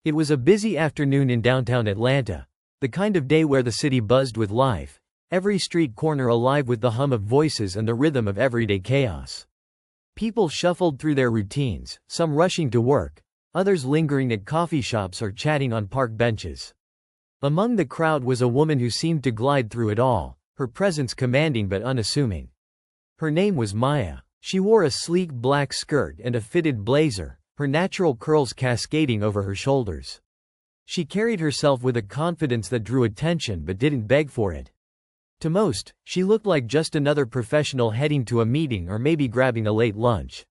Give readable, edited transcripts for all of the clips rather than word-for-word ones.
It was a busy afternoon in downtown Atlanta, the kind of day where the city buzzed with life, every street corner alive with the hum of voices and the rhythm of everyday chaos. People shuffled through their routines, some rushing to work, others lingering at coffee shops or chatting on park benches. Among the crowd was a woman who seemed to glide through it all, her presence commanding but unassuming. Her name was Maya. She wore a sleek black skirt and a fitted blazer, her natural curls cascading over her shoulders. She carried herself with a confidence that drew attention but didn't beg for it. To most, she looked like just another professional heading to a meeting or maybe grabbing a late lunch.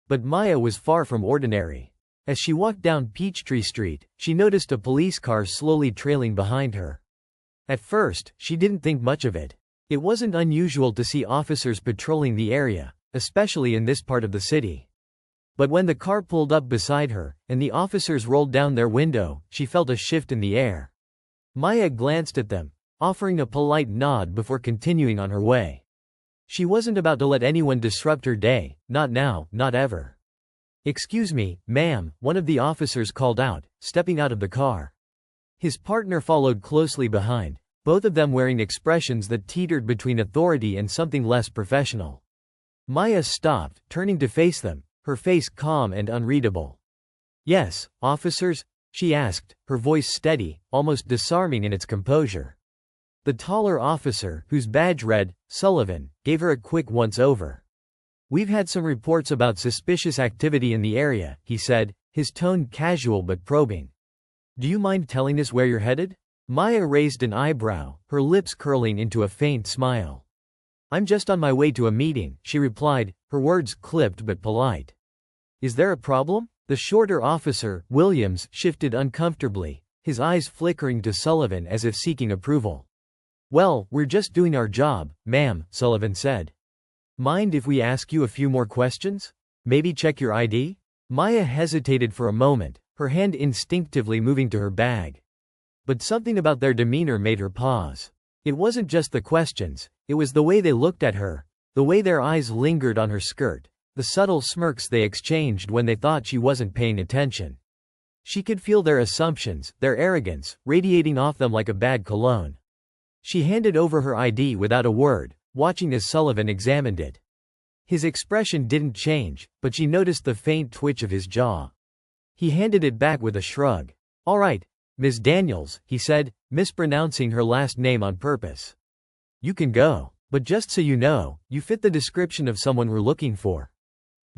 But Maya was far from ordinary. As she walked down Peachtree Street, she noticed a police car slowly trailing behind her. At first, she didn't think much of it. It wasn't unusual to see officers patrolling the area, especially in this part of the city. But when the car pulled up beside her, and the officers rolled down their window, she felt a shift in the air. Maya glanced at them, offering a polite nod before continuing on her way. She wasn't about to let anyone disrupt her day, not now, not ever. "Excuse me, ma'am," one of the officers called out, stepping out of the car. His partner followed closely behind, both of them wearing expressions that teetered between authority and something less professional. Maya stopped, turning to face them, her face calm and unreadable. "Yes, officers?" she asked, her voice steady, almost disarming in its composure. The taller officer, whose badge read, Sullivan, gave her a quick once-over. "We've had some reports about suspicious activity in the area," he said, his tone casual but probing. "Do you mind telling us where you're headed?" Maya raised an eyebrow, her lips curling into a faint smile. "I'm just on my way to a meeting," she replied, her words clipped but polite. "Is there a problem?" The shorter officer, Williams, shifted uncomfortably, his eyes flickering to Sullivan as if seeking approval. "Well, we're just doing our job, ma'am," Sullivan said. "Mind if we ask you a few more questions? Maybe check your ID?" Maya hesitated for a moment, her hand instinctively moving to her bag. But something about their demeanor made her pause. It wasn't just the questions, it was the way they looked at her, the way their eyes lingered on her skirt, the subtle smirks they exchanged when they thought she wasn't paying attention. She could feel their assumptions, their arrogance, radiating off them like a bad cologne. She handed over her ID without a word, watching as Sullivan examined it. His expression didn't change, but she noticed the faint twitch of his jaw. He handed it back with a shrug. "All right, Miss Daniels," he said, mispronouncing her last name on purpose. "You can go. But just so you know, you fit the description of someone we're looking for.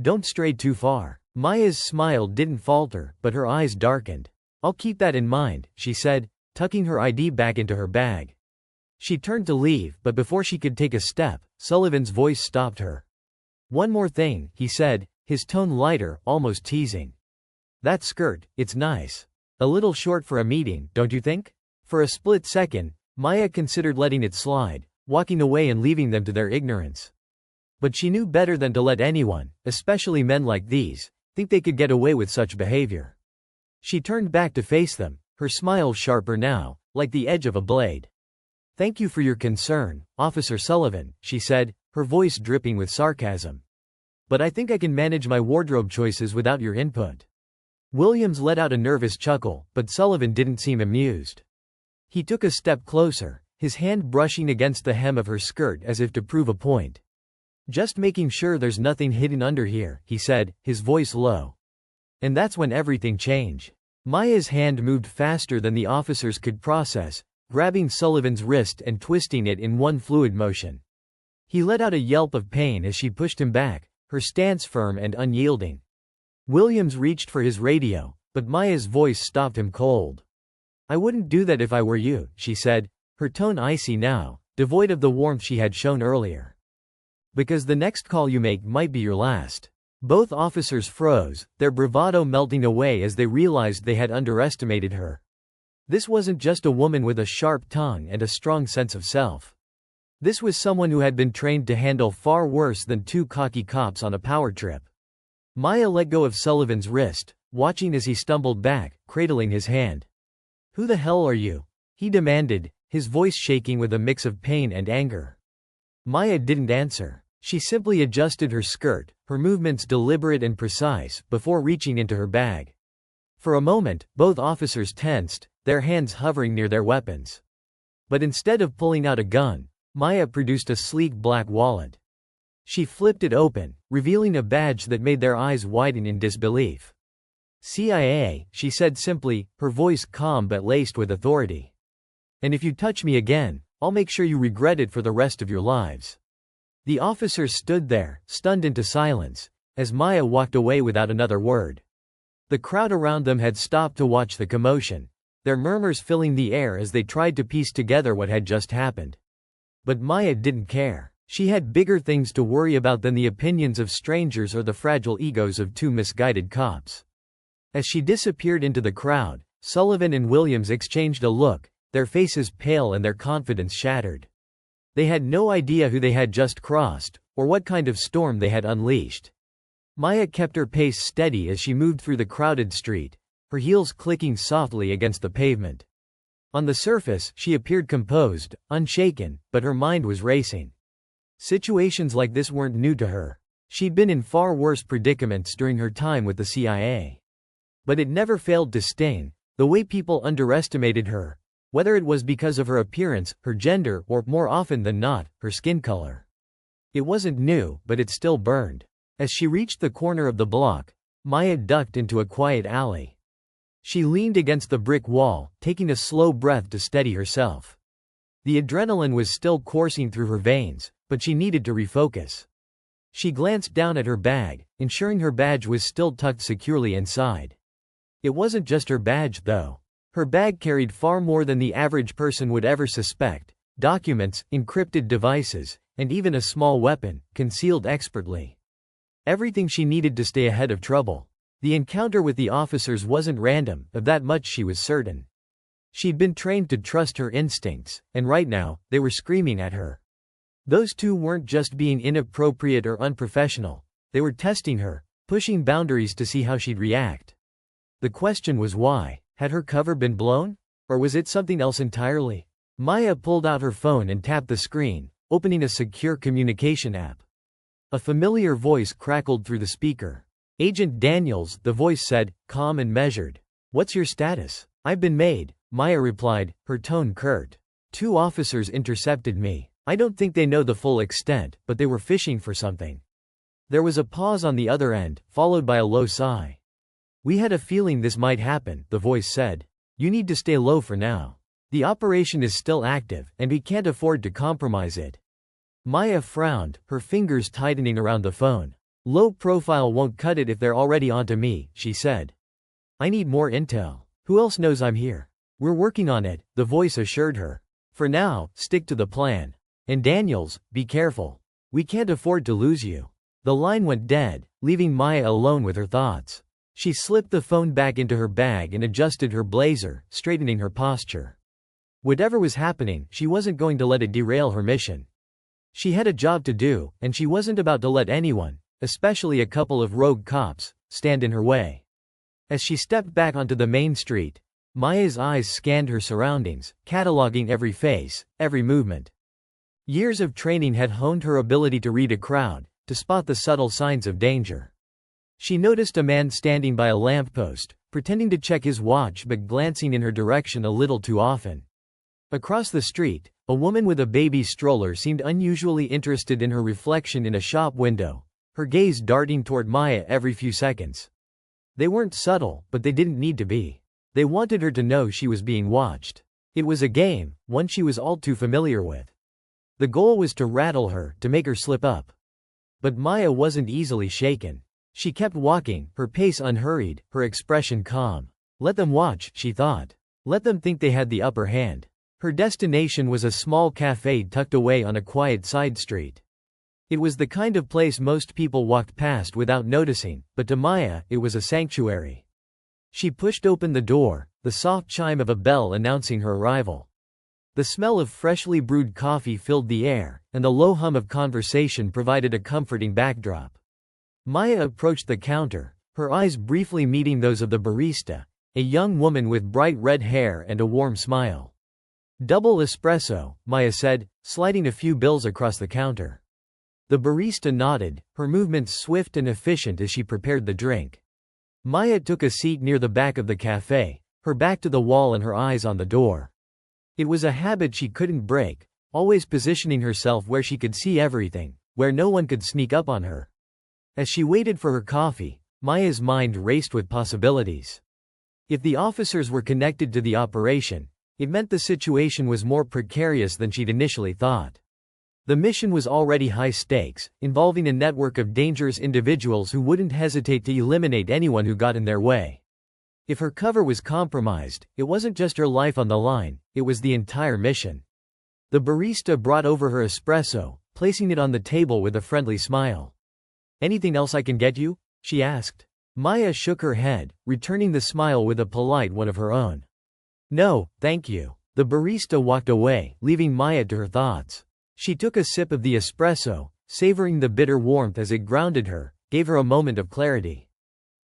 Don't stray too far." Maya's smile didn't falter, but her eyes darkened. "I'll keep that in mind," she said, tucking her ID back into her bag. She turned to leave, but before she could take a step, Sullivan's voice stopped her. "One more thing," he said, his tone lighter, almost teasing. "That skirt, it's nice. A little short for a meeting, don't you think?" For a split second, Maya considered letting it slide, walking away and leaving them to their ignorance. But she knew better than to let anyone, especially men like these, think they could get away with such behavior. She turned back to face them, her smile sharper now, like the edge of a blade. "Thank you for your concern, Officer Sullivan," she said, her voice dripping with sarcasm. "But I think I can manage my wardrobe choices without your input." Williams let out a nervous chuckle, but Sullivan didn't seem amused. He took a step closer, his hand brushing against the hem of her skirt as if to prove a point. "Just making sure there's nothing hidden under here," he said, his voice low. And that's when everything changed. Maya's hand moved faster than the officers could process, grabbing Sullivan's wrist and twisting it in one fluid motion. He let out a yelp of pain as she pushed him back, her stance firm and unyielding. Williams reached for his radio, but Maya's voice stopped him cold. "I wouldn't do that if I were you," she said, her tone icy now, devoid of the warmth she had shown earlier. "Because the next call you make might be your last." Both officers froze, their bravado melting away as they realized they had underestimated her. This wasn't just a woman with a sharp tongue and a strong sense of self. This was someone who had been trained to handle far worse than two cocky cops on a power trip. Maya let go of Sullivan's wrist, watching as he stumbled back, cradling his hand. "Who the hell are you?" he demanded, his voice shaking with a mix of pain and anger. Maya didn't answer. She simply adjusted her skirt, her movements deliberate and precise, before reaching into her bag. For a moment, both officers tensed, their hands hovering near their weapons. But instead of pulling out a gun, Maya produced a sleek black wallet. She flipped it open, revealing a badge that made their eyes widen in disbelief. CIA, she said simply, her voice calm but laced with authority. And if you touch me again, I'll make sure you regret it for the rest of your lives. The officers stood there, stunned into silence, as Maya walked away without another word. The crowd around them had stopped to watch the commotion, their murmurs filling the air as they tried to piece together what had just happened. But Maya didn't care. She had bigger things to worry about than the opinions of strangers or the fragile egos of two misguided cops. As she disappeared into the crowd, Sullivan and Williams exchanged a look, their faces pale and their confidence shattered. They had no idea who they had just crossed, or what kind of storm they had unleashed. Maya kept her pace steady as she moved through the crowded street, her heels clicking softly against the pavement. On the surface, she appeared composed, unshaken, but her mind was racing. Situations like this weren't new to her. She'd been in far worse predicaments during her time with the CIA. But it never failed to sting, the way people underestimated her, whether it was because of her appearance, her gender, or, more often than not, her skin color. It wasn't new, but it still burned. As she reached the corner of the block, Maya ducked into a quiet alley. She leaned against the brick wall, taking a slow breath to steady herself. The adrenaline was still coursing through her veins, but she needed to refocus. She glanced down at her bag, ensuring her badge was still tucked securely inside. It wasn't just her badge, though. Her bag carried far more than the average person would ever suspect: documents, encrypted devices, and even a small weapon, concealed expertly. Everything she needed to stay ahead of trouble. The encounter with the officers wasn't random, of that much she was certain. She'd been trained to trust her instincts, and right now, they were screaming at her. Those two weren't just being inappropriate or unprofessional, they were testing her, pushing boundaries to see how she'd react. The question was why. Had her cover been blown? Or was it something else entirely? Maya pulled out her phone and tapped the screen, opening a secure communication app. A familiar voice crackled through the speaker. "Agent Daniels," the voice said, calm and measured. "What's your status?" "I've been made," Maya replied, her tone curt. "Two officers intercepted me. I don't think they know the full extent, but they were fishing for something." There was a pause on the other end, followed by a low sigh. "We had a feeling this might happen," the voice said. "You need to stay low for now. The operation is still active, and we can't afford to compromise it." Maya frowned, her fingers tightening around the phone. "Low profile won't cut it if they're already onto me," she said. "I need more intel. Who else knows I'm here?" "We're working on it," the voice assured her. "For now, stick to the plan. And Daniels, be careful. We can't afford to lose you." The line went dead, leaving Maya alone with her thoughts. She slipped the phone back into her bag and adjusted her blazer, straightening her posture. Whatever was happening, she wasn't going to let it derail her mission. She had a job to do, and she wasn't about to let anyone, especially a couple of rogue cops, stand in her way. As she stepped back onto the main street, Maya's eyes scanned her surroundings, cataloging every face, every movement. Years of training had honed her ability to read a crowd, to spot the subtle signs of danger. She noticed a man standing by a lamppost, pretending to check his watch but glancing in her direction a little too often. Across the street, a woman with a baby stroller seemed unusually interested in her reflection in a shop window, her gaze darting toward Maya every few seconds. They weren't subtle, but they didn't need to be. They wanted her to know she was being watched. It was a game, one she was all too familiar with. The goal was to rattle her, to make her slip up. But Maya wasn't easily shaken. She kept walking, her pace unhurried, her expression calm. Let them watch, she thought. Let them think they had the upper hand. Her destination was a small cafe tucked away on a quiet side street. It was the kind of place most people walked past without noticing, but to Maya, it was a sanctuary. She pushed open the door, the soft chime of a bell announcing her arrival. The smell of freshly brewed coffee filled the air, and the low hum of conversation provided a comforting backdrop. Maya approached the counter, her eyes briefly meeting those of the barista, a young woman with bright red hair and a warm smile. "Double espresso," Maya said, sliding a few bills across the counter. The barista nodded, her movements swift and efficient as she prepared the drink. Maya took a seat near the back of the cafe, her back to the wall and her eyes on the door. It was a habit she couldn't break, always positioning herself where she could see everything, where no one could sneak up on her. As she waited for her coffee, Maya's mind raced with possibilities. If the officers were connected to the operation, it meant the situation was more precarious than she'd initially thought. The mission was already high stakes, involving a network of dangerous individuals who wouldn't hesitate to eliminate anyone who got in their way. If her cover was compromised, it wasn't just her life on the line, it was the entire mission. The barista brought over her espresso, placing it on the table with a friendly smile. "Anything else I can get you?" she asked. Maya shook her head, returning the smile with a polite one of her own. "No, thank you." The barista walked away, leaving Maya to her thoughts. She took a sip of the espresso, savoring the bitter warmth as it grounded her, gave her a moment of clarity.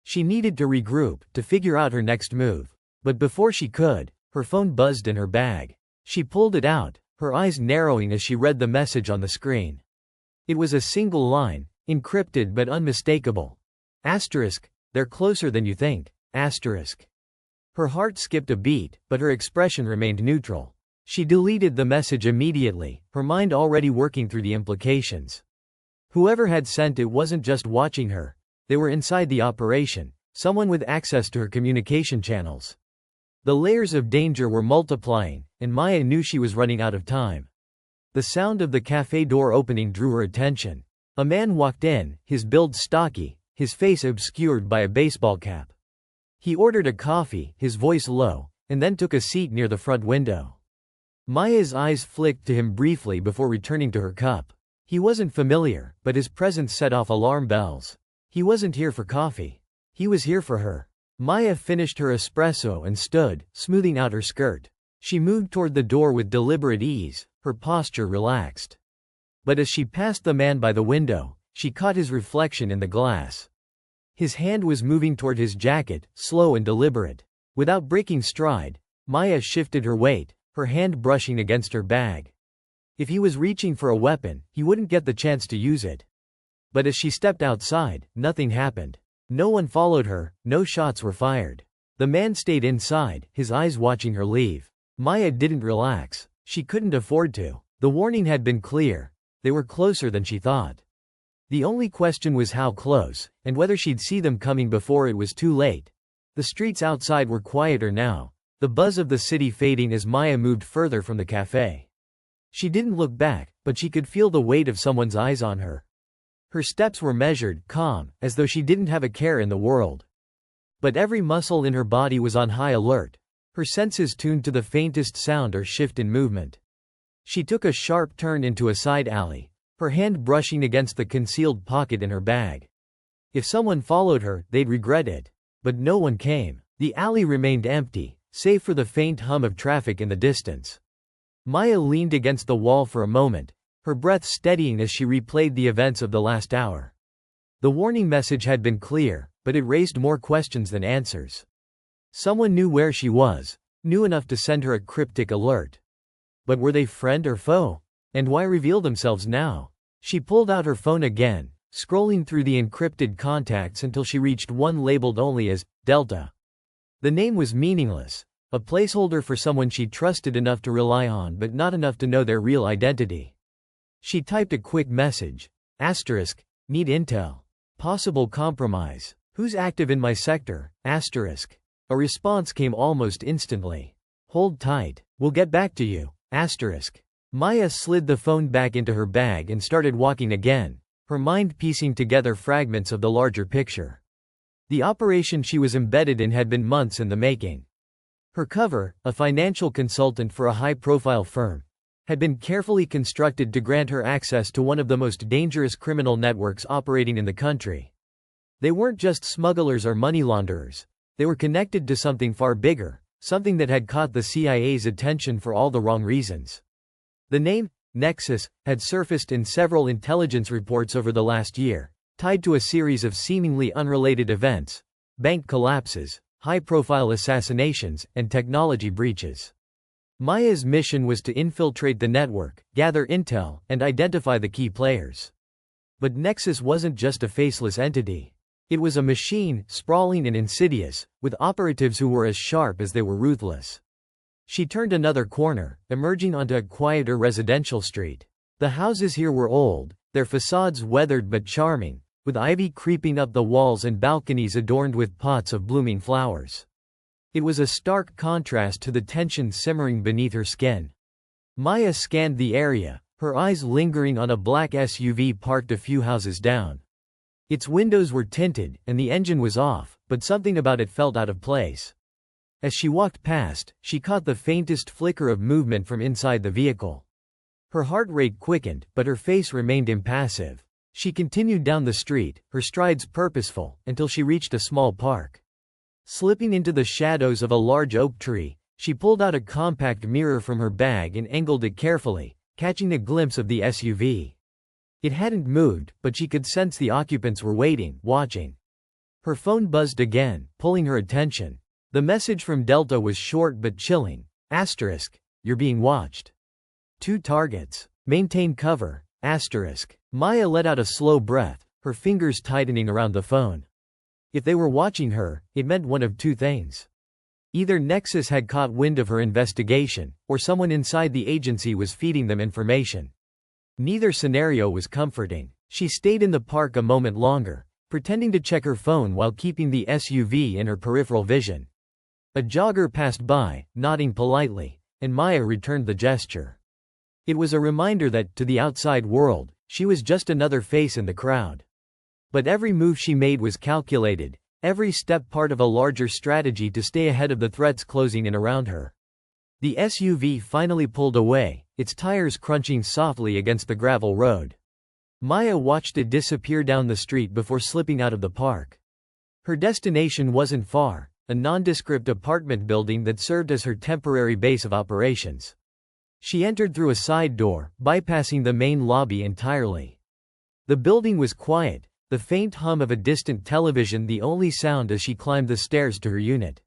She needed to regroup, to figure out her next move. But before she could, her phone buzzed in her bag. She pulled it out, her eyes narrowing as she read the message on the screen. It was a single line, encrypted but unmistakable. Asterisk, "They're closer than you think." Asterisk. Her heart skipped a beat, but her expression remained neutral. She deleted the message immediately, her mind already working through the implications. Whoever had sent it wasn't just watching her. They were inside the operation, someone with access to her communication channels. The layers of danger were multiplying, and Maya knew she was running out of time. The sound of the cafe door opening drew her attention. A man walked in, his build stocky, his face obscured by a baseball cap. He ordered a coffee, his voice low, and then took a seat near the front window. Maya's eyes flicked to him briefly before returning to her cup. He wasn't familiar, but his presence set off alarm bells. He wasn't here for coffee. He was here for her. Maya finished her espresso and stood, smoothing out her skirt. She moved toward the door with deliberate ease, her posture relaxed. But as she passed the man by the window, she caught his reflection in the glass. His hand was moving toward his jacket, slow and deliberate. Without breaking stride, Maya shifted her weight, her hand brushing against her bag. If he was reaching for a weapon, he wouldn't get the chance to use it. But as she stepped outside, nothing happened. No one followed her, no shots were fired. The man stayed inside, his eyes watching her leave. Maya didn't relax. She couldn't afford to. The warning had been clear. They were closer than she thought. The only question was how close, and whether she'd see them coming before it was too late. The streets outside were quieter now, the buzz of the city fading as Maya moved further from the cafe. She didn't look back, but she could feel the weight of someone's eyes on her. Her steps were measured, calm, as though she didn't have a care in the world. But every muscle in her body was on high alert, her senses tuned to the faintest sound or shift in movement. She took a sharp turn into a side alley, her hand brushing against the concealed pocket in her bag. If someone followed her, they'd regret it. But no one came. The alley remained empty, save for the faint hum of traffic in the distance. Maya leaned against the wall for a moment, her breath steadying as she replayed the events of the last hour. The warning message had been clear, but it raised more questions than answers. Someone knew where she was, knew enough to send her a cryptic alert. But were they friend or foe? And why reveal themselves now? She pulled out her phone again, scrolling through the encrypted contacts until she reached one labeled only as Delta. The name was meaningless, a placeholder for someone she trusted enough to rely on but not enough to know their real identity. She typed a quick message. Asterisk, need intel. Possible compromise. Who's active in my sector? Asterisk. A response came almost instantly. Hold tight. We'll get back to you. Asterisk. Maya slid the phone back into her bag and started walking again, her mind piecing together fragments of the larger picture. The operation she was embedded in had been months in the making. Her cover, a financial consultant for a high-profile firm, had been carefully constructed to grant her access to one of the most dangerous criminal networks operating in the country. They weren't just smugglers or money launderers. They were connected to something far bigger, something that had caught the CIA's attention for all the wrong reasons. The name, Nexus, had surfaced in several intelligence reports over the last year, tied to a series of seemingly unrelated events: bank collapses, high-profile assassinations, and technology breaches. Maya's mission was to infiltrate the network, gather intel, and identify the key players. But Nexus wasn't just a faceless entity. It was a machine, sprawling and insidious, with operatives who were as sharp as they were ruthless. She turned another corner, emerging onto a quieter residential street. The houses here were old, their facades weathered but charming, with ivy creeping up the walls and balconies adorned with pots of blooming flowers. It was a stark contrast to the tension simmering beneath her skin. Maya scanned the area, her eyes lingering on a black SUV parked a few houses down. Its windows were tinted, and the engine was off, but something about it felt out of place. As she walked past, she caught the faintest flicker of movement from inside the vehicle. Her heart rate quickened, but her face remained impassive. She continued down the street, her strides purposeful, until she reached a small park. Slipping into the shadows of a large oak tree, she pulled out a compact mirror from her bag and angled it carefully, catching a glimpse of the SUV. It hadn't moved, but she could sense the occupants were waiting, watching. Her phone buzzed again, pulling her attention. The message from Delta was short but chilling. Asterisk, you're being watched. 2 targets. Maintain cover. Asterisk. Maya let out a slow breath, her fingers tightening around the phone. If they were watching her, it meant one of 2 things. Either Nexus had caught wind of her investigation, or someone inside the agency was feeding them information. Neither scenario was comforting. She stayed in the park a moment longer, pretending to check her phone while keeping the SUV in her peripheral vision. A jogger passed by, nodding politely, and Maya returned the gesture. It was a reminder that, to the outside world, she was just another face in the crowd. But every move she made was calculated, every step part of a larger strategy to stay ahead of the threats closing in around her. The SUV finally pulled away, its tires crunching softly against the gravel road. Maya watched it disappear down the street before slipping out of the park. Her destination wasn't far, a nondescript apartment building that served as her temporary base of operations. She entered through a side door, bypassing the main lobby entirely. The building was quiet, the faint hum of a distant television the only sound as she climbed the stairs to her unit.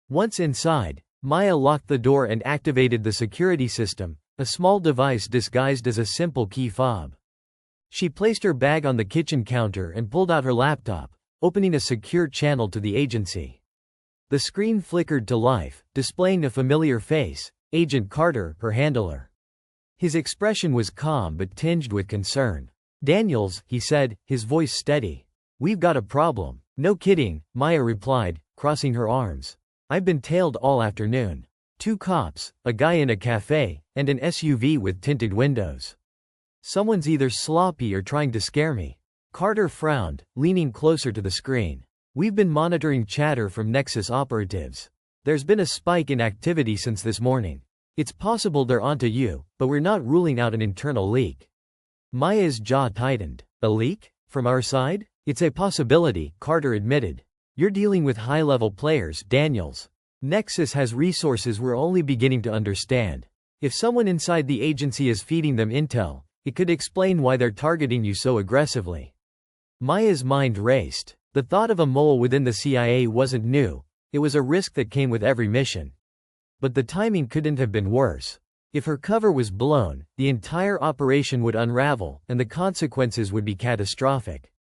Once inside, Maya locked the door and activated the security system, a small device disguised as a simple key fob. She placed her bag on the kitchen counter and pulled out her laptop, opening a secure channel to the agency. The screen flickered to life, displaying a familiar face, Agent Carter, her handler. His expression was calm but tinged with concern. "Daniels," he said, his voice steady. "We've got a problem." "No kidding," Maya replied, crossing her arms. "I've been tailed all afternoon. 2 cops, a guy in a cafe, and an SUV with tinted windows. Someone's either sloppy or trying to scare me." Carter frowned, leaning closer to the screen. "We've been monitoring chatter from Nexus operatives. There's been a spike in activity since this morning. It's possible they're onto you, but we're not ruling out an internal leak." Maya's jaw tightened. "A leak? From our side?" "It's a possibility," Carter admitted. "You're dealing with high-level players, Daniels. Nexus has resources we're only beginning to understand. If someone inside the agency is feeding them intel, it could explain why they're targeting you so aggressively." Maya's mind raced. The thought of a mole within the CIA wasn't new, it was a risk that came with every mission. But the timing couldn't have been worse. If her cover was blown, the entire operation would unravel, and the consequences would be catastrophic.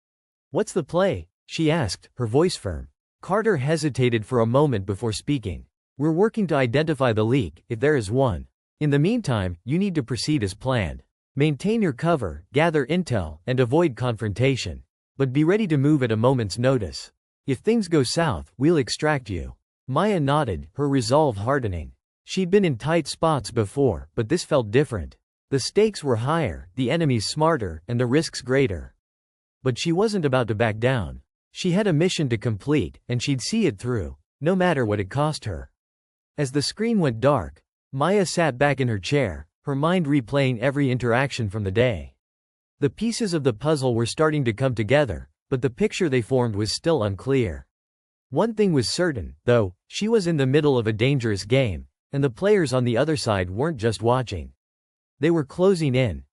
"What's the play?" she asked, her voice firm. Carter hesitated for a moment before speaking. "We're working to identify the leak, if there is one. In the meantime, you need to proceed as planned. Maintain your cover, gather intel, and avoid confrontation. But be ready to move at a moment's notice. If things go south, we'll extract you." Maya nodded, her resolve hardening. She'd been in tight spots before, but this felt different. The stakes were higher, the enemies smarter, and the risks greater. But she wasn't about to back down. She had a mission to complete, and she'd see it through, no matter what it cost her. As the screen went dark, Maya sat back in her chair, her mind replaying every interaction from the day. The pieces of the puzzle were starting to come together, but the picture they formed was still unclear. One thing was certain, though, she was in the middle of a dangerous game, and the players on the other side weren't just watching. They were closing in.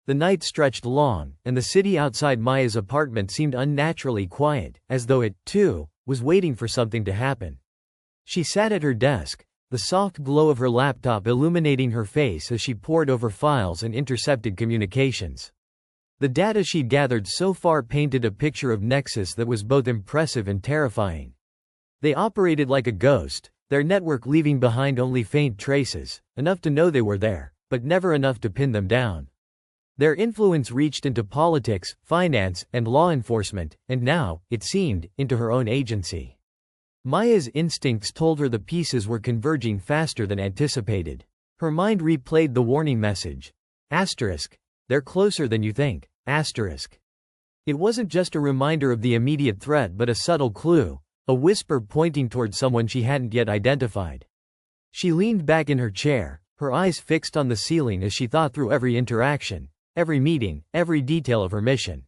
The night stretched long, and the city outside Maya's apartment seemed unnaturally quiet, as though it, too, was waiting for something to happen. She sat at her desk, the soft glow of her laptop illuminating her face as she pored over files and intercepted communications. The data she'd gathered so far painted a picture of Nexus that was both impressive and terrifying. They operated like a ghost, their network leaving behind only faint traces, enough to know they were there, but never enough to pin them down. Their influence reached into politics, finance, and law enforcement, and now, it seemed, into her own agency. Maya's instincts told her the pieces were converging faster than anticipated. Her mind replayed the warning message. Asterisk. They're closer than you think. Asterisk. It wasn't just a reminder of the immediate threat but a subtle clue, a whisper pointing toward someone she hadn't yet identified. She leaned back in her chair, her eyes fixed on the ceiling as she thought through every interaction, every meeting, every detail of her mission.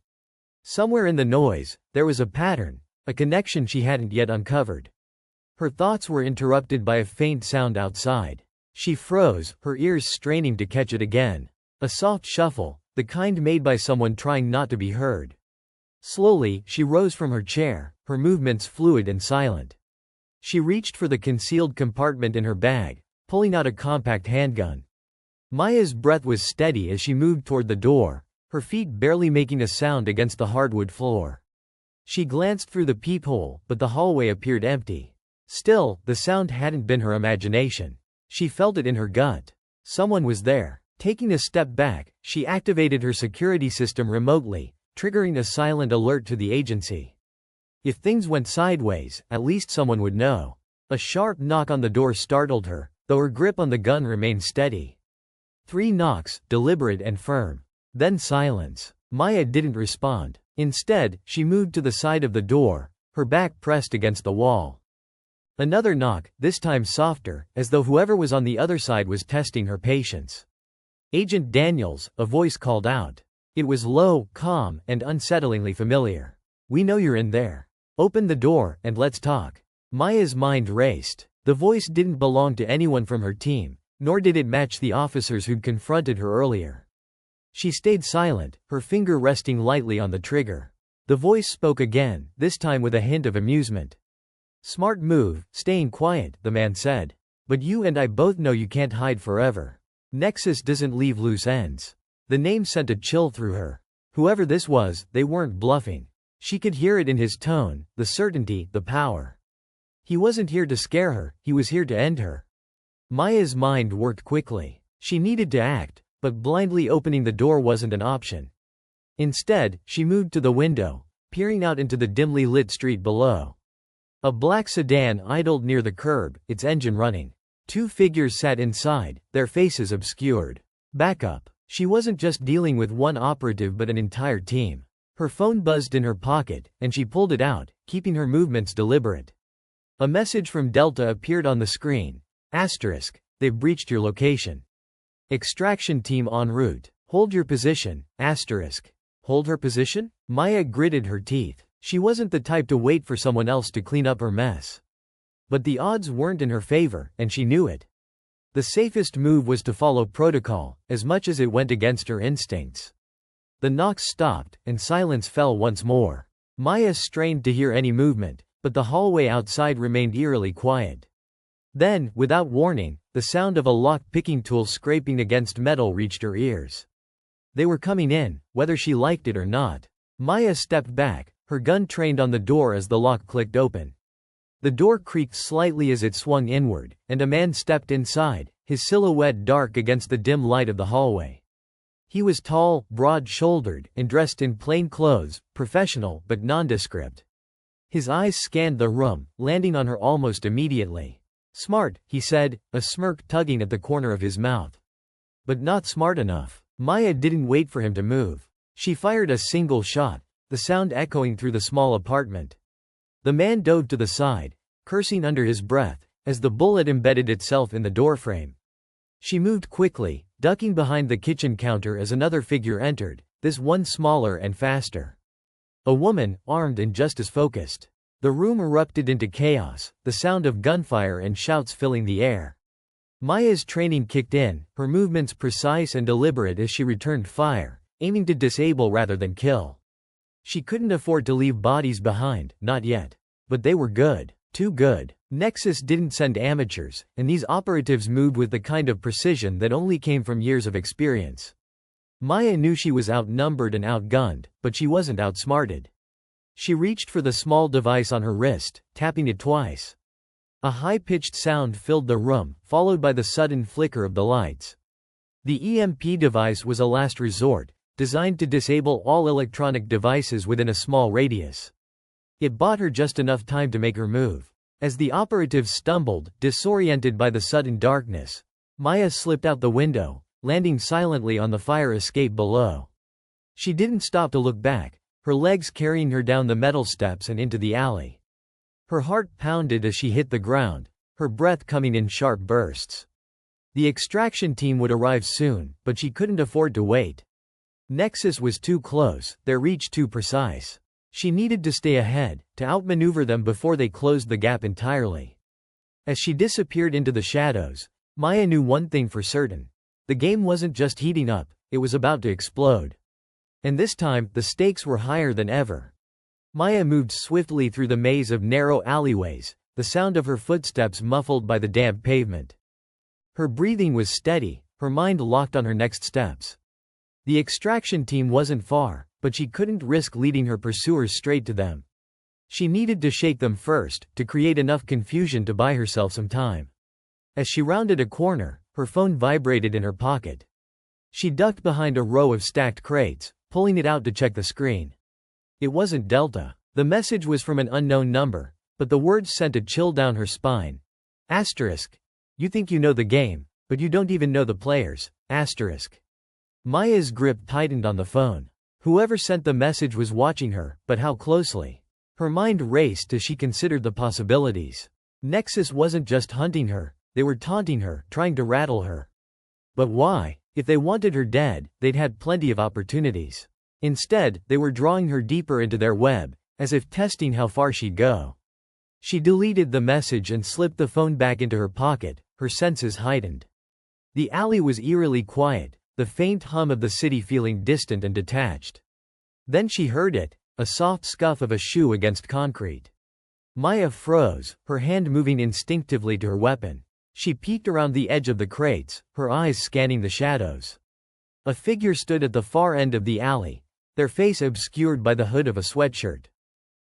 Somewhere in the noise, there was a pattern, a connection she hadn't yet uncovered. Her thoughts were interrupted by a faint sound outside. She froze, her ears straining to catch it again. A soft shuffle, the kind made by someone trying not to be heard. Slowly, she rose from her chair, her movements fluid and silent. She reached for the concealed compartment in her bag, pulling out a compact handgun. Maya's breath was steady as she moved toward the door, her feet barely making a sound against the hardwood floor. She glanced through the peephole, but the hallway appeared empty. Still, the sound hadn't been her imagination. She felt it in her gut. Someone was there. Taking a step back, she activated her security system remotely, triggering a silent alert to the agency. If things went sideways, at least someone would know. A sharp knock on the door startled her, though her grip on the gun remained steady. 3 knocks, deliberate and firm. Then silence. Maya didn't respond. Instead, she moved to the side of the door, her back pressed against the wall. Another knock, this time softer, as though whoever was on the other side was testing her patience. Agent Daniels, a voice called out. It was low, calm, and unsettlingly familiar. We know you're in there. Open the door, and let's talk. Maya's mind raced. The voice didn't belong to anyone from her team, nor did it match the officers who'd confronted her earlier. She stayed silent, her finger resting lightly on the trigger. The voice spoke again, this time with a hint of amusement. Smart move, staying quiet, the man said. But you and I both know you can't hide forever. Nexus doesn't leave loose ends. The name sent a chill through her. Whoever this was, they weren't bluffing. She could hear it in his tone, the certainty, the power. He wasn't here to scare her, he was here to end her. Maya's mind worked quickly. She needed to act, but blindly opening the door wasn't an option. Instead, she moved to the window, peering out into the dimly lit street below. A black sedan idled near the curb, its engine running. 2 figures sat inside, their faces obscured. Backup. She wasn't just dealing with one operative but an entire team. Her phone buzzed in her pocket, and she pulled it out, keeping her movements deliberate. A message from Delta appeared on the screen. Asterisk. They've breached your location. Extraction team en route. Hold your position. Asterisk. Hold her position? Maya gritted her teeth. She wasn't the type to wait for someone else to clean up her mess. But the odds weren't in her favor, and she knew it. The safest move was to follow protocol, as much as it went against her instincts. The knocks stopped, and silence fell once more. Maya strained to hear any movement, but the hallway outside remained eerily quiet. Then, without warning, the sound of a lock-picking tool scraping against metal reached her ears. They were coming in, whether she liked it or not. Maya stepped back, her gun trained on the door as the lock clicked open. The door creaked slightly as it swung inward, and a man stepped inside, his silhouette dark against the dim light of the hallway. He was tall, broad-shouldered, and dressed in plain clothes, professional but nondescript. His eyes scanned the room, landing on her almost immediately. Smart, he said, a smirk tugging at the corner of his mouth. But not smart enough. Maya didn't wait for him to move. She fired a single shot, the sound echoing through the small apartment. The man dove to the side, cursing under his breath, as the bullet embedded itself in the doorframe. She moved quickly, ducking behind the kitchen counter as another figure entered, this one smaller and faster. A woman, armed and just as focused. The room erupted into chaos, the sound of gunfire and shouts filling the air. Maya's training kicked in, her movements precise and deliberate as she returned fire, aiming to disable rather than kill. She couldn't afford to leave bodies behind, not yet. But they were good. Too good. Nexus didn't send amateurs, and these operatives moved with the kind of precision that only came from years of experience. Maya knew she was outnumbered and outgunned, but she wasn't outsmarted. She reached for the small device on her wrist, tapping it twice. A high-pitched sound filled the room, followed by the sudden flicker of the lights. The EMP device was a last resort, designed to disable all electronic devices within a small radius. It bought her just enough time to make her move. As the operatives stumbled, disoriented by the sudden darkness, Maya slipped out the window, landing silently on the fire escape below. She didn't stop to look back, her legs carrying her down the metal steps and into the alley. Her heart pounded as she hit the ground, her breath coming in sharp bursts. The extraction team would arrive soon, but she couldn't afford to wait. Nexus was too close, their reach too precise. She needed to stay ahead, to outmaneuver them before they closed the gap entirely. As she disappeared into the shadows, Maya knew one thing for certain. The game wasn't just heating up, it was about to explode. And this time, the stakes were higher than ever. Maya moved swiftly through the maze of narrow alleyways, the sound of her footsteps muffled by the damp pavement. Her breathing was steady, her mind locked on her next steps. The extraction team wasn't far, but she couldn't risk leading her pursuers straight to them. She needed to shake them first, to create enough confusion to buy herself some time. As she rounded a corner, her phone vibrated in her pocket. She ducked behind a row of stacked crates, pulling it out to check the screen. It wasn't Delta. The message was from an unknown number, but the words sent a chill down her spine. Asterisk. You think you know the game, but you don't even know the players. Asterisk. Maya's grip tightened on the phone. Whoever sent the message was watching her, but how closely? Her mind raced as she considered the possibilities. Nexus wasn't just hunting her, they were taunting her, trying to rattle her. But why? If they wanted her dead, they'd had plenty of opportunities. Instead, they were drawing her deeper into their web, as if testing how far she'd go. She deleted the message and slipped the phone back into her pocket, her senses heightened. The alley was eerily quiet, the faint hum of the city feeling distant and detached. Then she heard it, a soft scuff of a shoe against concrete. Maya froze, her hand moving instinctively to her weapon. She peeked around the edge of the crates, her eyes scanning the shadows. A figure stood at the far end of the alley, their face obscured by the hood of a sweatshirt.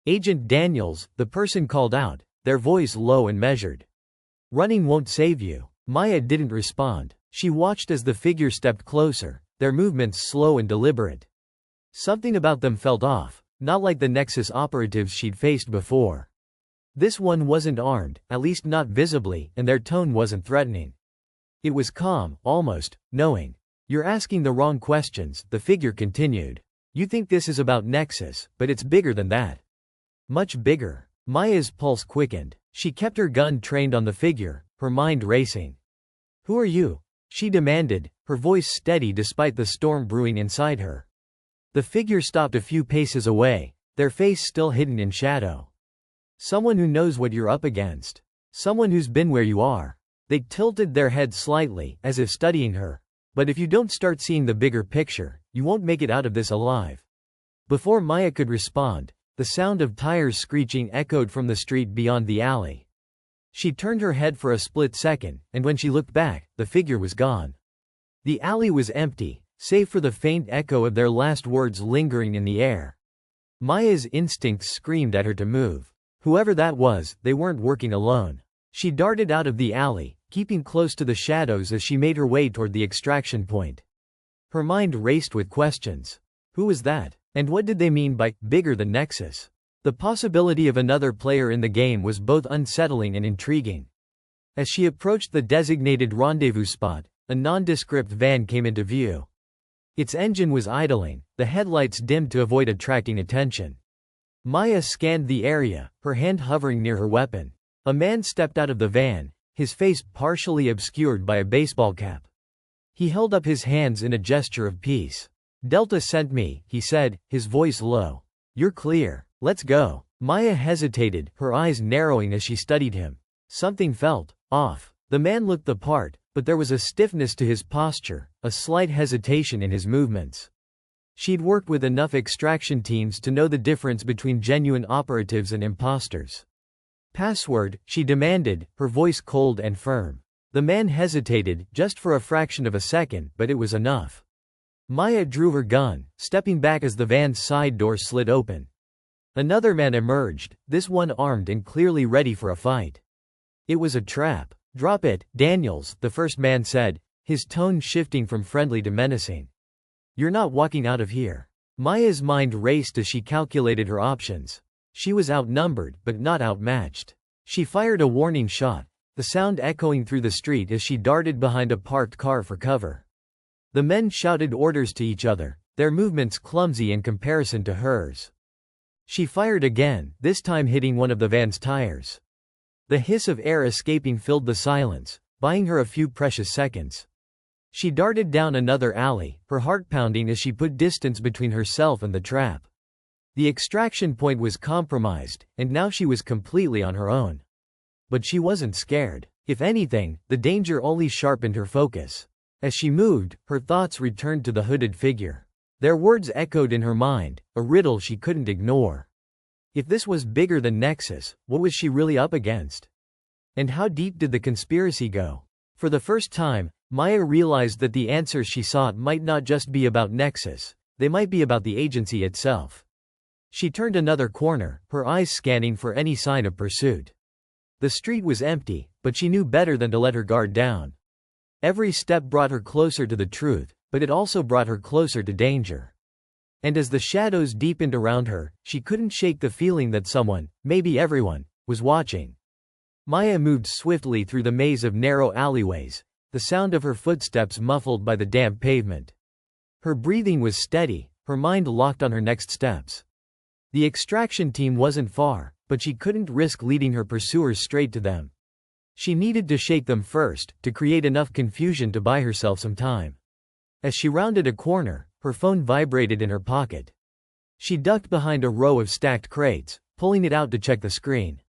Agent Daniels, the person called out, their voice low and measured. Running won't save you. Maya didn't respond. She watched as the figure stepped closer, their movements slow and deliberate. Something about them felt off, not like the Nexus operatives she'd faced before. This one wasn't armed, at least not visibly, and their tone wasn't threatening. It was calm, almost knowing. You're asking the wrong questions, the figure continued. You think this is about Nexus, but it's bigger than that. Much bigger. Maya's pulse quickened. She kept her gun trained on the figure, her mind racing. Who are you? She demanded, her voice steady despite the storm brewing inside her. The figure stopped a few paces away, their face still hidden in shadow. Someone who knows what you're up against. Someone who's been where you are. They tilted their head slightly, as if studying her. But if you don't start seeing the bigger picture, you won't make it out of this alive. Before Maya could respond, the sound of tires screeching echoed from the street beyond the alley. She turned her head for a split second, and when she looked back, the figure was gone. The alley was empty, save for the faint echo of their last words lingering in the air. Maya's instincts screamed at her to move. Whoever that was, they weren't working alone. She darted out of the alley, keeping close to the shadows as she made her way toward the extraction point. Her mind raced with questions. Who was that? And what did they mean by bigger than Nexus? The possibility of another player in the game was both unsettling and intriguing. As she approached the designated rendezvous spot, a nondescript van came into view. Its engine was idling, the headlights dimmed to avoid attracting attention. Maya scanned the area, her hand hovering near her weapon. A man stepped out of the van, his face partially obscured by a baseball cap. He held up his hands in a gesture of peace. Delta sent me, he said, his voice low. You're clear. Let's go. Maya hesitated, her eyes narrowing as she studied him. Something felt off. The man looked the part, but there was a stiffness to his posture, a slight hesitation in his movements. She'd worked with enough extraction teams to know the difference between genuine operatives and imposters. Password, she demanded, her voice cold and firm. The man hesitated, just for a fraction of a second, but it was enough. Maya drew her gun, stepping back as the van's side door slid open. Another man emerged, this one armed and clearly ready for a fight. It was a trap. "Drop it, Daniels," the first man said, his tone shifting from friendly to menacing. "You're not walking out of here." Maya's mind raced as she calculated her options. She was outnumbered, but not outmatched. She fired a warning shot, the sound echoing through the street as she darted behind a parked car for cover. The men shouted orders to each other, their movements clumsy in comparison to hers. She fired again, this time hitting one of the van's tires. The hiss of air escaping filled the silence, buying her a few precious seconds. She darted down another alley, her heart pounding as she put distance between herself and the trap. The extraction point was compromised, and now she was completely on her own. But she wasn't scared. If anything, the danger only sharpened her focus. As she moved, her thoughts returned to the hooded figure. Their words echoed in her mind, a riddle she couldn't ignore. If this was bigger than Nexus, what was she really up against? And how deep did the conspiracy go? For the first time, Maya realized that the answers she sought might not just be about Nexus, they might be about the agency itself. She turned another corner, her eyes scanning for any sign of pursuit. The street was empty, but she knew better than to let her guard down. Every step brought her closer to the truth, but it also brought her closer to danger. And as the shadows deepened around her, she couldn't shake the feeling that someone, maybe everyone, was watching. Maya moved swiftly through the maze of narrow alleyways, the sound of her footsteps muffled by the damp pavement. Her breathing was steady, her mind locked on her next steps. The extraction team wasn't far, but she couldn't risk leading her pursuers straight to them. She needed to shake them first, to create enough confusion to buy herself some time. As she rounded a corner, her phone vibrated in her pocket. She ducked behind a row of stacked crates, pulling it out to check the screen.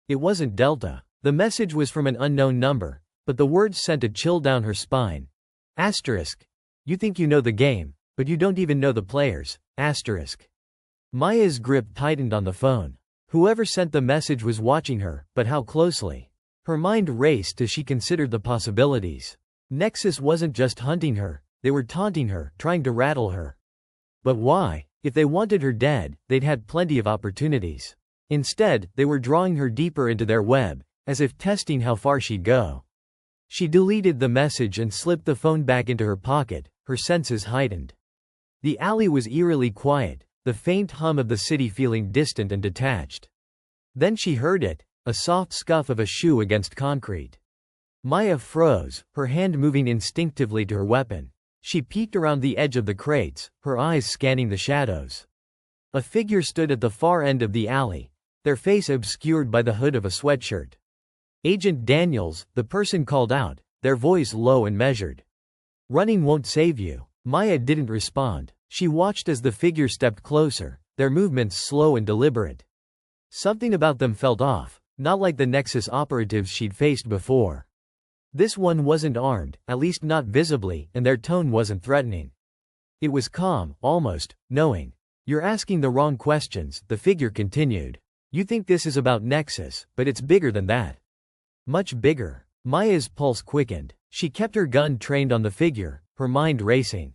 It wasn't Delta. The message was from an unknown number, but the words sent a chill down her spine. Asterisk. You think you know the game, but you don't even know the players. Asterisk. Maya's grip tightened on the phone. Whoever sent the message was watching her, but how closely? Her mind raced as she considered the possibilities. Nexus wasn't just hunting her, they were taunting her, trying to rattle her. But why? If they wanted her dead, they'd had plenty of opportunities. Instead, they were drawing her deeper into their web, as if testing how far she'd go. She deleted the message and slipped the phone back into her pocket, her senses heightened. The alley was eerily quiet, the faint hum of the city feeling distant and detached. Then she heard it, a soft scuff of a shoe against concrete. Maya froze, her hand moving instinctively to her weapon. She peeked around the edge of the crates, her eyes scanning the shadows. A figure stood at the far end of the alley, their face obscured by the hood of a sweatshirt. Agent Daniels, the person called out, their voice low and measured. Running won't save you. Maya didn't respond. She watched as the figure stepped closer, their movements slow and deliberate. Something about them felt off, not like the Nexus operatives she'd faced before. This one wasn't armed, at least not visibly, and their tone wasn't threatening. It was calm, almost knowing. You're asking the wrong questions, the figure continued. You think this is about Nexus, but it's bigger than that. Much bigger. Maya's pulse quickened. She kept her gun trained on the figure, her mind racing.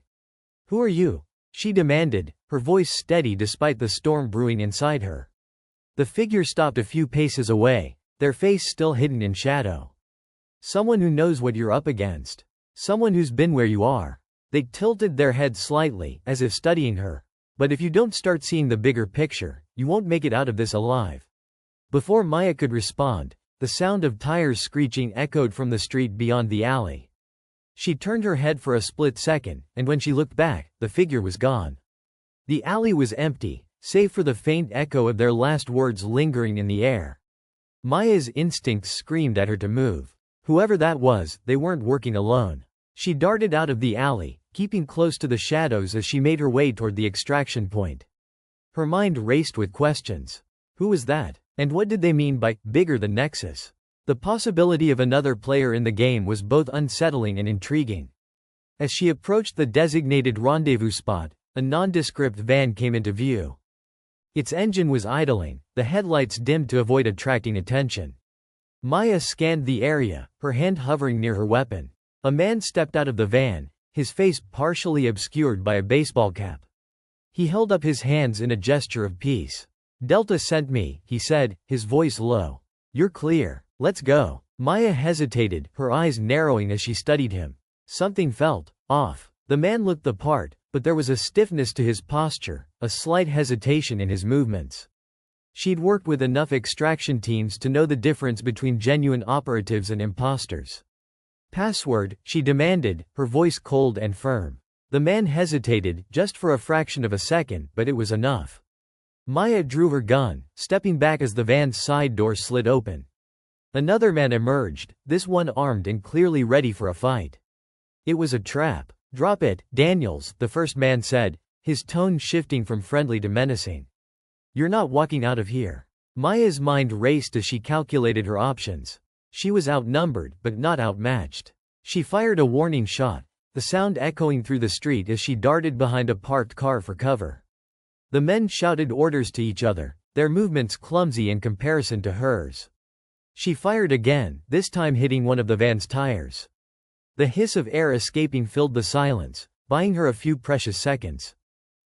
Who are you? She demanded, her voice steady despite the storm brewing inside her. The figure stopped a few paces away, their face still hidden in shadow. Someone who knows what you're up against. Someone who's been where you are. They tilted their heads slightly, as if studying her. But if you don't start seeing the bigger picture, you won't make it out of this alive. Before Maya could respond, the sound of tires screeching echoed from the street beyond the alley. She turned her head for a split second, and when she looked back, the figure was gone. The alley was empty, save for the faint echo of their last words lingering in the air. Maya's instincts screamed at her to move. Whoever that was, they weren't working alone. She darted out of the alley, keeping close to the shadows as she made her way toward the extraction point. Her mind raced with questions. Who was that? And what did they mean by bigger than Nexus? The possibility of another player in the game was both unsettling and intriguing. As she approached the designated rendezvous spot, a nondescript van came into view. Its engine was idling, the headlights dimmed to avoid attracting attention. Maya scanned the area, her hand hovering near her weapon. A man stepped out of the van, his face partially obscured by a baseball cap. He held up his hands in a gesture of peace. "Delta sent me," he said, his voice low. "You're clear. Let's go." Maya hesitated, her eyes narrowing as she studied him. Something felt off. The man looked the part, but there was a stiffness to his posture, a slight hesitation in his movements. She'd worked with enough extraction teams to know the difference between genuine operatives and imposters. "Password," she demanded, her voice cold and firm. The man hesitated, just for a fraction of a second, but it was enough. Maya drew her gun, stepping back as the van's side door slid open. Another man emerged, this one armed and clearly ready for a fight. It was a trap. "Drop it, Daniels," the first man said, his tone shifting from friendly to menacing. "You're not walking out of here." Maya's mind raced as she calculated her options. She was outnumbered, but not outmatched. She fired a warning shot, the sound echoing through the street as she darted behind a parked car for cover. The men shouted orders to each other, their movements clumsy in comparison to hers. She fired again, this time hitting one of the van's tires. The hiss of air escaping filled the silence, buying her a few precious seconds.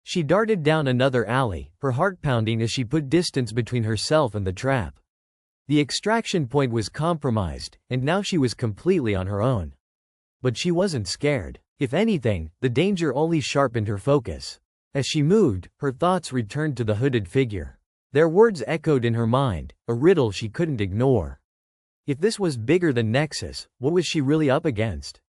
She darted down another alley, her heart pounding as she put distance between herself and the trap. The extraction point was compromised, and now she was completely on her own. But she wasn't scared. If anything, the danger only sharpened her focus. As she moved, her thoughts returned to the hooded figure. Their words echoed in her mind, a riddle she couldn't ignore. If this was bigger than Nexus, what was she really up against?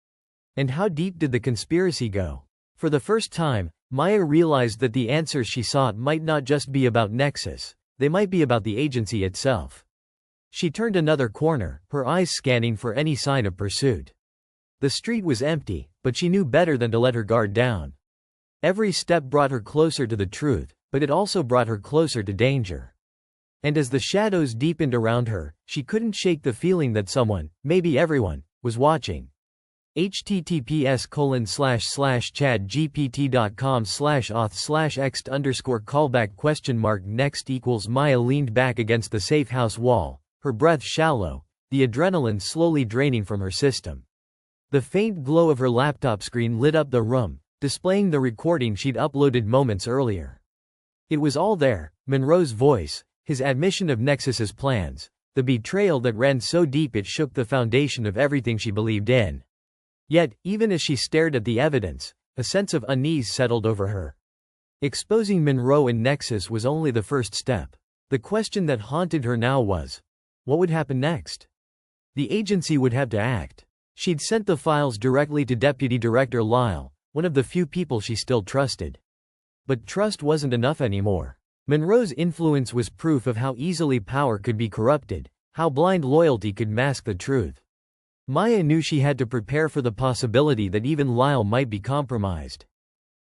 And how deep did the conspiracy go? For the first time, Maya realized that the answers she sought might not just be about Nexus, they might be about the agency itself. She turned another corner, her eyes scanning for any sign of pursuit. The street was empty, but she knew better than to let her guard down. Every step brought her closer to the truth, but it also brought her closer to danger. And as the shadows deepened around her, she couldn't shake the feeling that someone, maybe everyone, was watching. https://chatgpt.com/auth/ext_callback ? Next equals Maya leaned back against the safe house wall, her breath shallow, the adrenaline slowly draining from her system. The faint glow of her laptop screen lit up the room, displaying the recording she'd uploaded moments earlier. It was all there, Monroe's voice, his admission of Nexus's plans, the betrayal that ran so deep it shook the foundation of everything she believed in. Yet, even as she stared at the evidence, a sense of unease settled over her. Exposing Monroe and Nexus was only the first step. The question that haunted her now was, what would happen next? The agency would have to act. She'd sent the files directly to Deputy Director Lyle, one of the few people she still trusted. But trust wasn't enough anymore. Monroe's influence was proof of how easily power could be corrupted, how blind loyalty could mask the truth. Maya knew she had to prepare for the possibility that even Lyle might be compromised.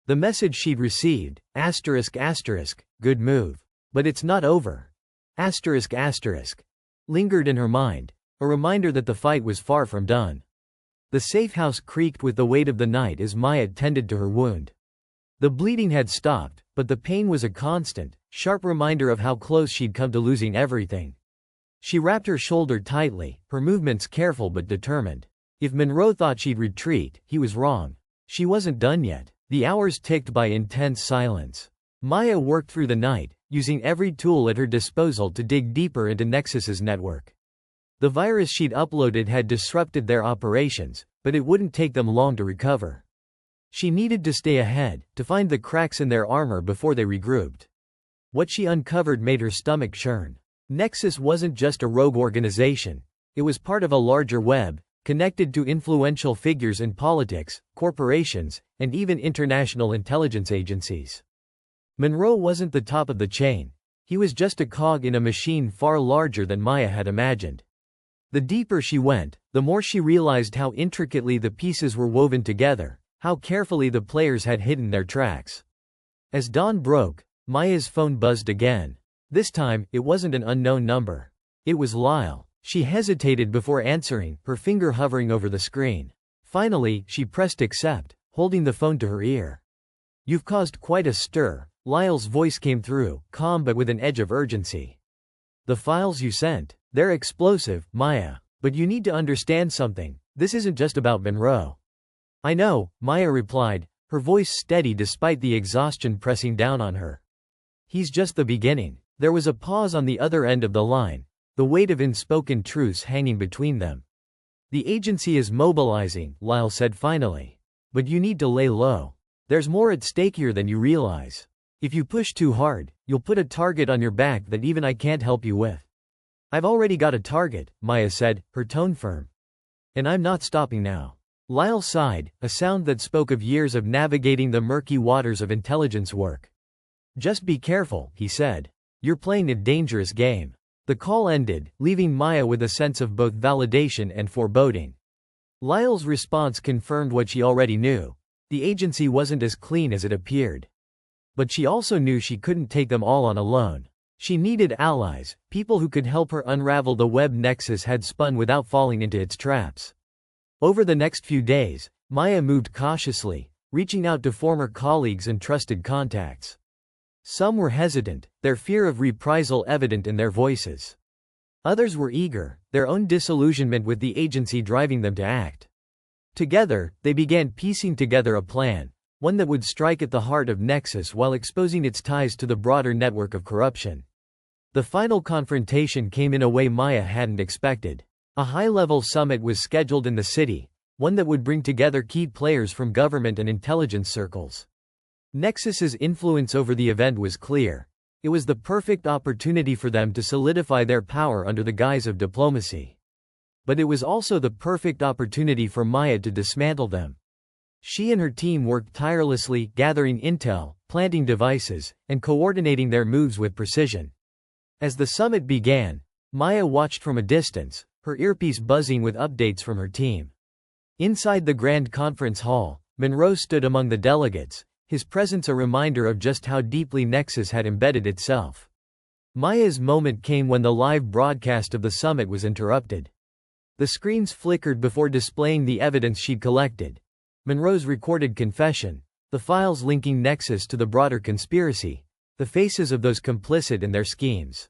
The message she'd received, ***, good move. But it's not over. ***, lingered in her mind, a reminder that the fight was far from done. The safe house creaked with the weight of the night as Maya tended to her wound. The bleeding had stopped, but the pain was a constant, sharp reminder of how close she'd come to losing everything. She wrapped her shoulder tightly, her movements careful but determined. If Monroe thought she'd retreat, he was wrong. She wasn't done yet. The hours ticked by intense silence. Maya worked through the night, using every tool at her disposal to dig deeper into Nexus's network. The virus she'd uploaded had disrupted their operations, but it wouldn't take them long to recover. She needed to stay ahead, to find the cracks in their armor before they regrouped. What she uncovered made her stomach churn. Nexus wasn't just a rogue organization. It was part of a larger web, connected to influential figures in politics, corporations, and even international intelligence agencies. Monroe wasn't the top of the chain. He was just a cog in a machine far larger than Maya had imagined. The deeper she went, the more she realized how intricately the pieces were woven together, how carefully the players had hidden their tracks. As dawn broke, Maya's phone buzzed again. This time, it wasn't an unknown number. It was Lyle. She hesitated before answering, her finger hovering over the screen. Finally, she pressed accept, holding the phone to her ear. "You've caused quite a stir," Lyle's voice came through, calm but with an edge of urgency. "The files you sent, they're explosive, Maya. But you need to understand something. This isn't just about Monroe. I know, Maya replied, her voice steady despite the exhaustion pressing down on her. He's just the beginning. There was a pause on the other end of the line, the weight of unspoken truths hanging between them. The agency is mobilizing, Lyle said finally. But you need to lay low. There's more at stake here than you realize. If you push too hard, you'll put a target on your back that even I can't help you with. I've already got a target, Maya said, her tone firm. And I'm not stopping now. Lyle sighed, a sound that spoke of years of navigating the murky waters of intelligence work. Just be careful, he said. You're playing a dangerous game. The call ended, leaving Maya with a sense of both validation and foreboding. Lyle's response confirmed what she already knew. The agency wasn't as clean as it appeared. But she also knew she couldn't take them all on alone. She needed allies, people who could help her unravel the web Nexus had spun without falling into its traps. Over the next few days, Maya moved cautiously, reaching out to former colleagues and trusted contacts. Some were hesitant, their fear of reprisal evident in their voices. Others were eager, their own disillusionment with the agency driving them to act. Together, they began piecing together a plan, one that would strike at the heart of Nexus while exposing its ties to the broader network of corruption. The final confrontation came in a way Maya hadn't expected. A high-level summit was scheduled in the city, one that would bring together key players from government and intelligence circles. Nexus's influence over the event was clear. It was the perfect opportunity for them to solidify their power under the guise of diplomacy. But it was also the perfect opportunity for Maya to dismantle them. She and her team worked tirelessly, gathering intel, planting devices, and coordinating their moves with precision. As the summit began, Maya watched from a distance, her earpiece buzzing with updates from her team. Inside the grand conference hall, Monroe stood among the delegates, his presence a reminder of just how deeply Nexus had embedded itself. Maya's moment came when the live broadcast of the summit was interrupted. The screens flickered before displaying the evidence she'd collected. Monroe's recorded confession, the files linking Nexus to the broader conspiracy, the faces of those complicit in their schemes.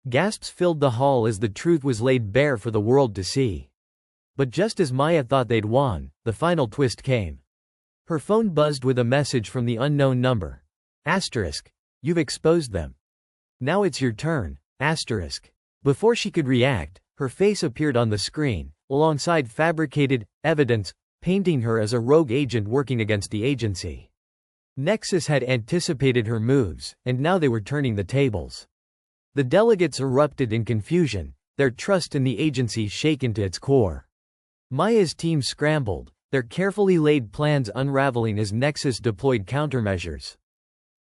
Gasps filled the hall as the truth was laid bare for the world to see. But just as Maya thought they'd won, the final twist came. Her phone buzzed with a message from the unknown number. Asterisk. You've exposed them. Now it's your turn. Asterisk. Before she could react, her face appeared on the screen, alongside fabricated evidence, painting her as a rogue agent working against the agency. Nexus had anticipated her moves, and now they were turning the tables. The delegates erupted in confusion, their trust in the agency shaken to its core. Maya's team scrambled, their carefully laid plans unraveling as Nexus deployed countermeasures.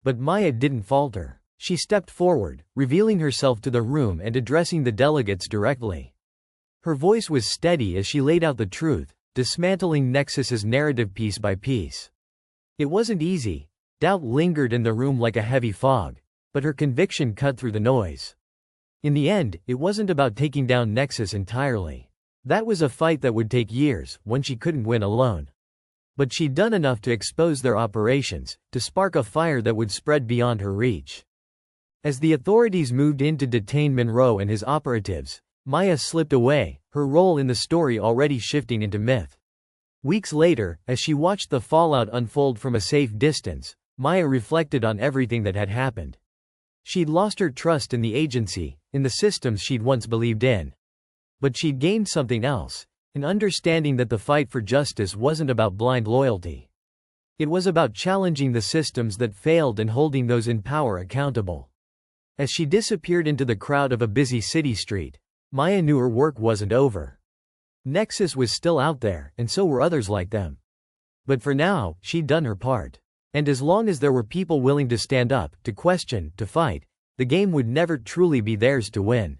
But Maya didn't falter. She stepped forward, revealing herself to the room and addressing the delegates directly. Her voice was steady as she laid out the truth, dismantling Nexus's narrative piece by piece. It wasn't easy. Doubt lingered in the room like a heavy fog, but her conviction cut through the noise. In the end, it wasn't about taking down Nexus entirely. That was a fight that would take years, one she couldn't win alone. But she'd done enough to expose their operations, to spark a fire that would spread beyond her reach. As the authorities moved in to detain Monroe and his operatives, Maya slipped away, her role in the story already shifting into myth. Weeks later, as she watched the fallout unfold from a safe distance, Maya reflected on everything that had happened. She'd lost her trust in the agency, in the systems she'd once believed in. But she'd gained something else, an understanding that the fight for justice wasn't about blind loyalty. It was about challenging the systems that failed and holding those in power accountable. As she disappeared into the crowd of a busy city street, Maya knew her work wasn't over. Nexus was still out there, and so were others like them. But for now, she'd done her part. And as long as there were people willing to stand up, to question, to fight, the game would never truly be theirs to win.